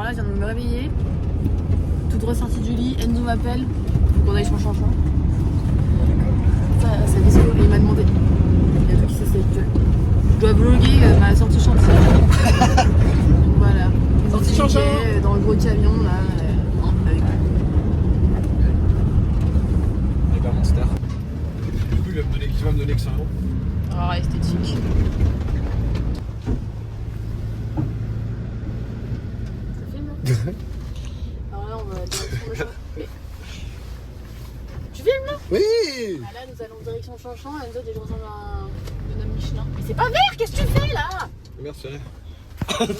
là, je viens de me réveiller. Toute ressortie du lit, Enzo m'appelle. Faut qu'on aille sur Chanchon. Ça visio et il m'a demandé. Il a vu qui c'est que je dois vlogger ma sortie chantier. Donc voilà. Sortie Chanchon dans le gros camion là. Avec... Et bah Monster. Du coup, il va me donner que ça. Alors esthétique. Ça filme. Alors là on va direction le champ. Tu filmes là? Oui. Ah, là nous allons direction Chanchon. Enzo déjà ressemble à un bonhomme Michelin. Mais c'est pas vert, qu'est-ce que tu fais là? Merci.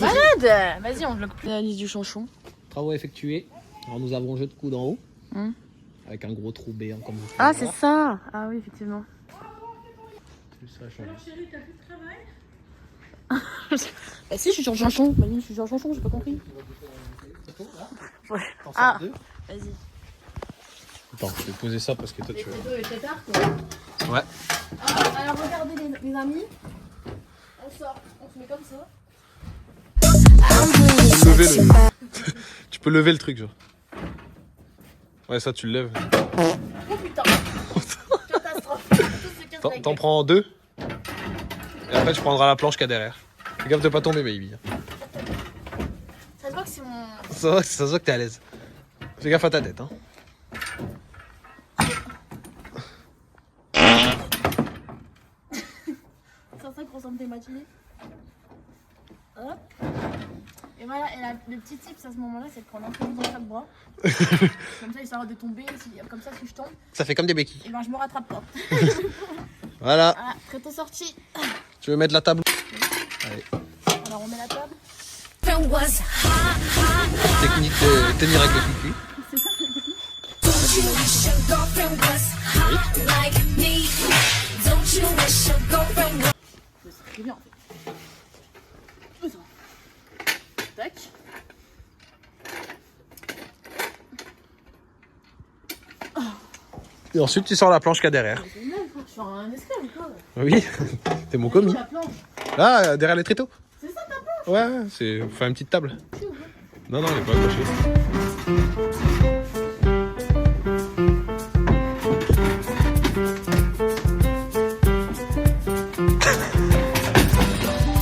Malade. Vas-y on bloque la liste du Chanchon. Travaux effectués. Alors nous avons un jeu de coude en haut. Avec un gros trou béant comme vous pouvez Ah voir. c'est ça. Ah oui effectivement. Alors chérie, t'as plus de travail? Bah si, je suis sur Chanchon. Bah oui, je suis sur Chanchon, j'ai pas compris. Ouais. Ah, vas-y. Attends, je vais poser ça parce que toi tu veux. Les photos et tard quoi. Ouais. Ah, alors regardez les amis. On sort, on se met comme ça. Tu peux lever le truc genre. Ouais ça tu le lèves. Oh putain. Catastrophe. Tout se casse la T'en gueule. prends deux. Et après tu prendras la planche qu'il y a derrière. Fais gaffe de pas tomber baby. Ça se voit que c'est mon... Ça se voit que t'es à l'aise. Fais gaffe à ta tête hein. C'est ça qu'on ressemble des matinées. Hop. Et voilà, et le petit tip à ce moment-là, c'est de prendre un peu dans chaque bras. Comme ça, il s'arrête de tomber. Comme ça, si je tombe, Ça fait comme des béquilles. et ben je me rattrape pas. Voilà. Voilà, très sorti. Tu veux mettre la table? Allez. Alors on met la table. Technique de tenir avec le cucu. C'est bien en fait. Tac. Et ensuite tu sors la planche qu'il y a derrière. C'est génial, quoi. Je suis un esclave ou quoi? Oui, t'es mon commis. La planche. Là, derrière les tréteaux. C'est ça ta planche? Ouais, c'est faut faire une petite table. Non, non, elle est pas accrochée.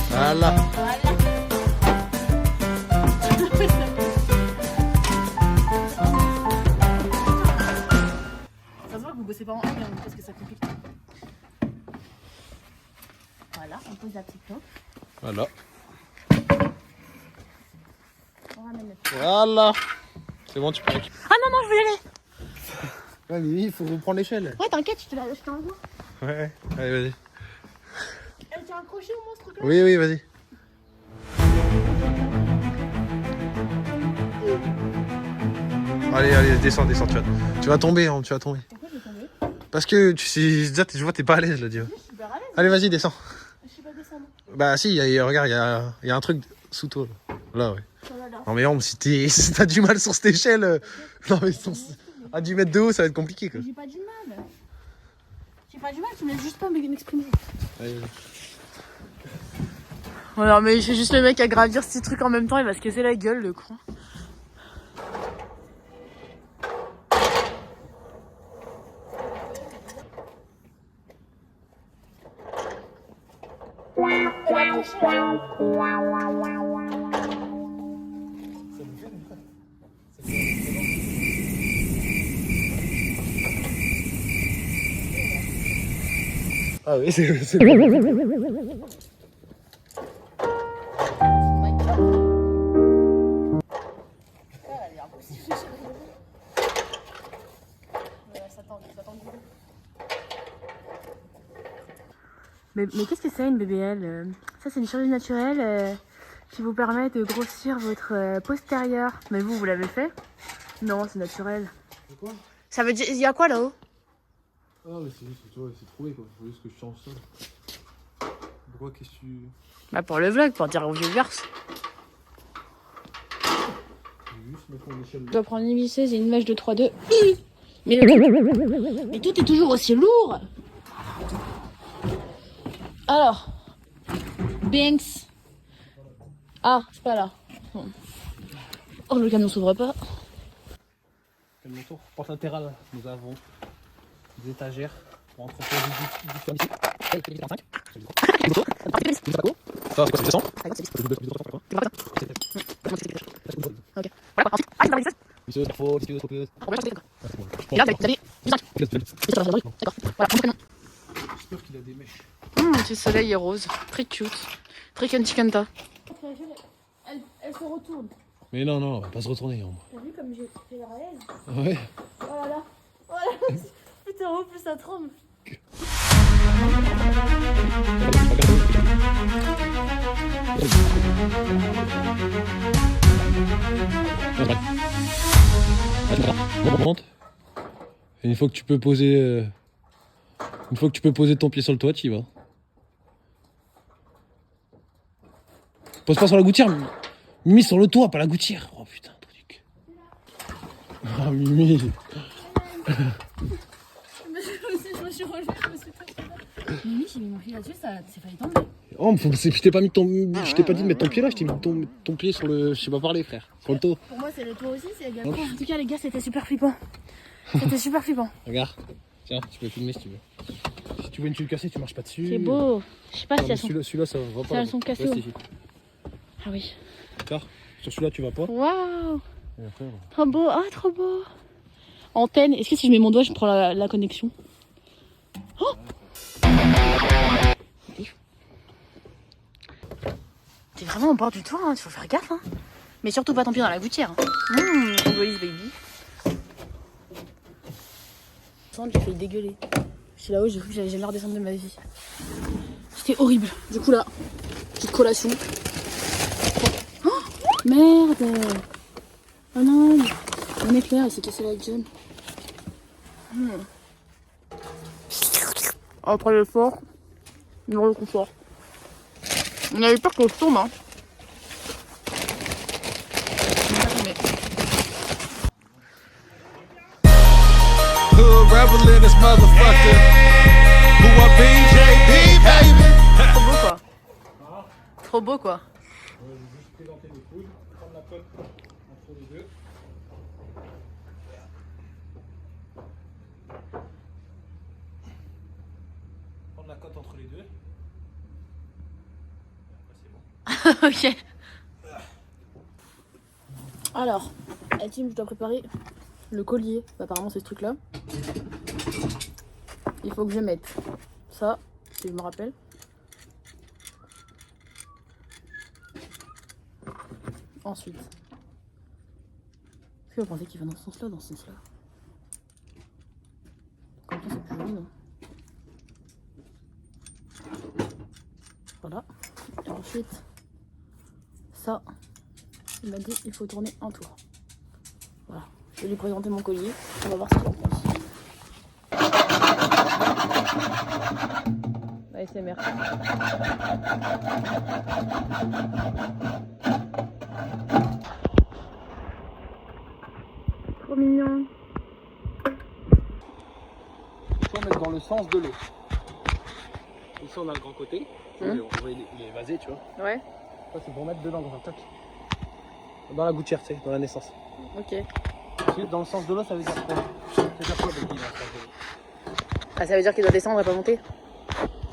Voilà. Ça se voit que vous bossez pas en angle, hein, parce que ça complique. Voilà, on pose la petite planche. Voilà. On ramène le petit. Voilà. C'est bon, tu peux récupérer. Ah non, non, je veux y aller. Ouais, mais oui, il faut reprendre l'échelle. Ouais, t'inquiète, je t'envoie. Ouais, allez, vas-y. Elle tient accroché au moins ce truc-là? Oui, oui, vas-y. Allez, allez, descends, descends, tu vas tomber, hein, tu vas tomber. Pourquoi je vais tomber? Parce que je vois, t'es pas à l'aise, là, dis. Je suis super à l'aise. Allez, vas-y, descends. Je sais pas descendre. Bah, si, regarde, il y a un truc sous toi, là, ouais. Voilà. Non, mais Ambre, si t'as du mal sur cette échelle, non, mais à 10 mètres de haut, ça va être compliqué, quoi. J'ai pas du mal. J'ai pas du mal, tu me laisses juste pas m'exprimer. Allez, vas-y. Voilà, mais j'ai juste le mec à gravir ces trucs en même temps, il va se casser la gueule, le con. Ah oui, c'est Mais qu'est-ce que c'est une BBL? Ça c'est une chirurgie naturelle qui vous permet de grossir votre postérieur. Mais vous l'avez fait? Non, c'est naturel. C'est quoi? Ça veut dire... Il y a quoi là-haut? Ah, mais c'est juste, tu vois, c'est trouvé, quoi. Faut juste que je change ça. Pourquoi, qu'est-ce que tu... Bah pour le vlog, pour dire aux viewers. Juste mettre mon échelle. Je dois prendre une visseuse et une mèche de 3-2. Mais tout est toujours aussi lourd. Alors, Banks. Ah, c'est pas là. Oh, le camion s'ouvre pas. Camion tour. Porte latérale, nous avons des étagères pour entreposer du furniture. Ça, c'est quoi, c'est 200? Ok. J'espère qu'il a des mèches. Petit soleil rose, très cute, très kanchikanta. Elle se retourne. Mais non, non, on va pas se retourner. T'as vu comme j'ai fait la réelle? Ouais. Voilà. Voilà. Putain, en plus ça tremble. Et une fois que tu peux poser, ton pied sur le toit, tu y vas. Pose pas sur la gouttière, Mimi sur le toit, pas la gouttière. Oh putain, truc. Ah Mimi. Je me suis relevée, je me suis pas. Mimi, j'ai mis mon pied là-dessus, ça s'est failli tomber. Oh, mais je t'ai pas dit de mettre ton pied là, je t'ai mis ton pied sur le. Je sais pas parler, frère. Sur le toit. Pour moi, c'est le toit aussi, c'est égal. En tout cas, les gars, c'était super flippant. C'était super flippant. Regarde. Tiens, tu peux filmer si tu veux. Si tu vois une tuile cassée, tu marches pas dessus. C'est beau. Je sais pas si elles sont. Celui-là, ça va pas. elles sont cassées. Reste ici. Ah oui. Regarde, sur celui-là, tu vas pas. Waouh. Et après, Trop beau. Ah, trop beau. Antenne. Est-ce que si je mets mon doigt, je prends la connexion? Oh. T'es vraiment au bord du toit, hein. Il faut faire gaffe. Hein. Mais surtout pas ton pied dans la gouttière. Egoïste, baby. J'ai failli dégueuler. Je suis là-haut, j'ai cru que j'allais jamais redescendre de ma vie. C'était horrible. Du coup là, petite collation. Oh, merde. Oh non, un éclair, il s'est cassé la gueule. Après l'effort, le réconfort. On avait peur qu'on se tombe, hein. Rebel in this motherfucker. Who a BJB, baby. Trop beau quoi. Trop beau quoi. Je vais juste présenter les coudes, prendre la cote entre les deux. Prendre la cote entre les deux. Après, c'est bon. Ok. Alors, la team, je dois préparer le collier. Apparemment, c'est ce truc là. Il faut que je mette ça, si je me rappelle. Ensuite, est-ce que vous pensez qu'il va dans ce sens-là ou dans ce sens-là? Comme ça, c'est plus joli, non? Voilà. Et ensuite, ça, il m'a dit il faut tourner un tour. Voilà. Je vais lui présenter mon collier. On va voir ce qu'il en pense. ASMR. Trop mignon. Il faut mettre dans le sens de l'eau. Ici on a le grand côté. On voit il est évasé, tu vois. Ouais. Ça c'est pour mettre dedans dans un tac. Dans la gouttière, tu sais, dans la naissance. Ok. Ensuite, dans le sens de l'eau, ça veut dire quoi? Ça veut dire quoi, Becky, dans le sens de l'eau? Ah, ça veut dire qu'il doit descendre et pas monter?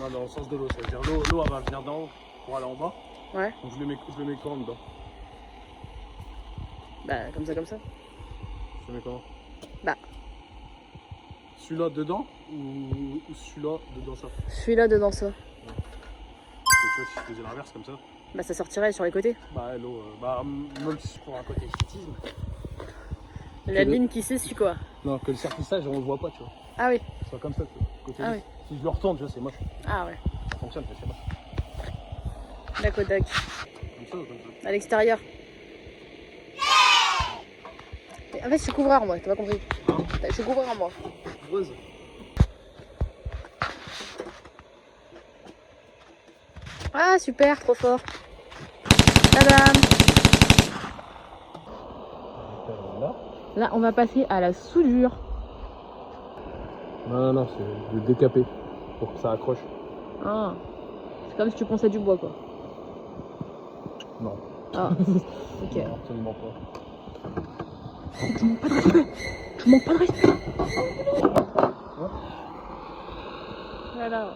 Non, dans le sens de l'eau, ça veut dire l'eau elle va venir d'en haut pour aller en bas. Ouais. Donc je le mets quand dedans? Bah, comme ça, comme ça. Je le mets comment? Bah. Celui-là dedans ou celui-là dedans ça? Celui-là dedans ça. Donc, tu vois, si je faisais l'inverse comme ça, Bah, ça sortirait sur les côtés. bah l'eau, même si pour un côté esthétisme. La ligne qui s'essuie quoi. Non, que le cerclissage on le voit pas, tu vois. Ah oui. C'est comme ça, tu vois. Côté Ah lisse. oui. Si je le retourne, tu vois, c'est moche. Ah ouais. Ça fonctionne, je sais pas. Dac au dac. Comme ça ou comme ça? À l'extérieur. En fait, je suis couvreur moi, t'as pas compris. Je suis couvreur moi. Rose. Ah super, trop fort. Tadam. Là, on va passer à la soudure. Non, non, c'est de décaper pour que ça accroche. Ah. C'est comme si tu ponçais du bois quoi. Non. Ah. Ok. Non, absolument pas. Tu manques pas de respect. Tu manques pas de respect. Voilà.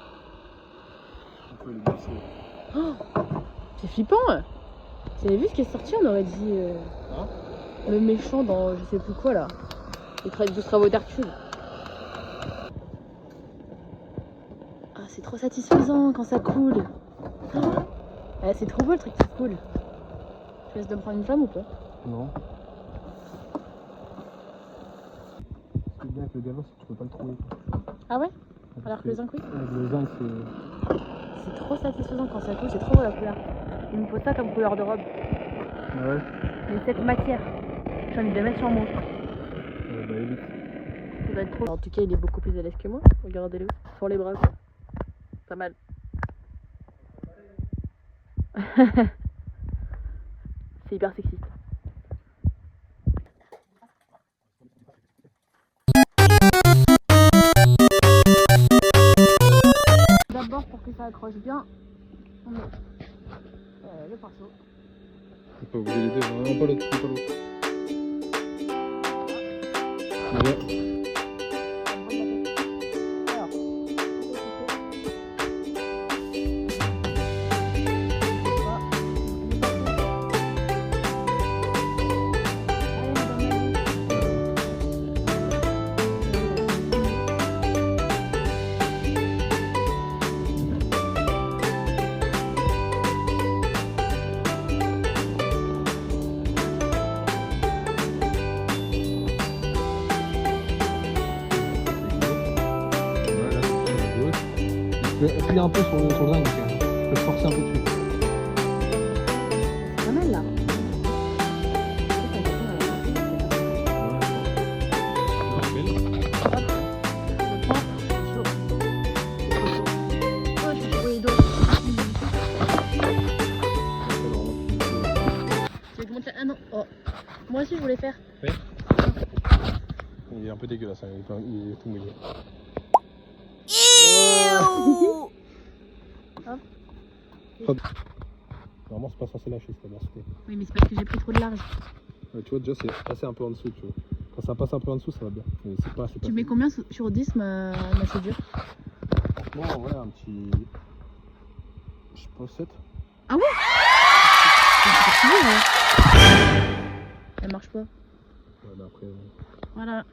Oh, c'est flippant. Vous avez vu ce qui est sorti? On aurait dit le méchant dans je sais plus quoi là. Les 12 travaux d'Hercule. Ah, c'est trop satisfaisant quand ça coule. Ah, c'est trop beau le truc qui coule. Tu laisses de me prendre une flamme ou pas? Non. Ce qui est bien avec le gazon, c'est que tu peux pas le trouver. Ah ouais? Alors que le zinc oui? Avec le zinc, c'est. C'est trop satisfaisant quand ça coule, c'est trop beau la couleur. Il me faut ça comme couleur de robe. Ah ouais? Mais cette matière, j'ai envie de la mettre sur moi. Bah, élite. Il va être trop. En tout cas, il est beaucoup plus à l'aise que moi. Regardez-le. Sur les bras. Pas mal. C'est hyper sexy. D'abord, pour que ça accroche bien, on met le pinceau. Faut pas bouger les deux, non, pas l'autre, pas l'autre. Voilà. Je vais appuyer un peu sur le zinc, je vais forcer un peu dessus. C'est pas mal là. Tu veux que je monte? Ah non, oh. Moi aussi je voulais faire. Ouais. Il est un peu dégueulasse, hein, il est tout mouillé. Hop. Normalement, c'est pas censé lâcher cette densité. Oui, mais c'est parce que j'ai pris trop de large. Ouais, tu vois, déjà, c'est passé un peu en dessous, tu vois. Quand ça passe un peu en dessous, ça va bien. Mais c'est pas, Tu mets combien sur 10 ma soudure? Franchement, ouais, un petit. Je sais pas, 7. Ah ouais? Elle marche pas. Ouais, mais après. Voilà.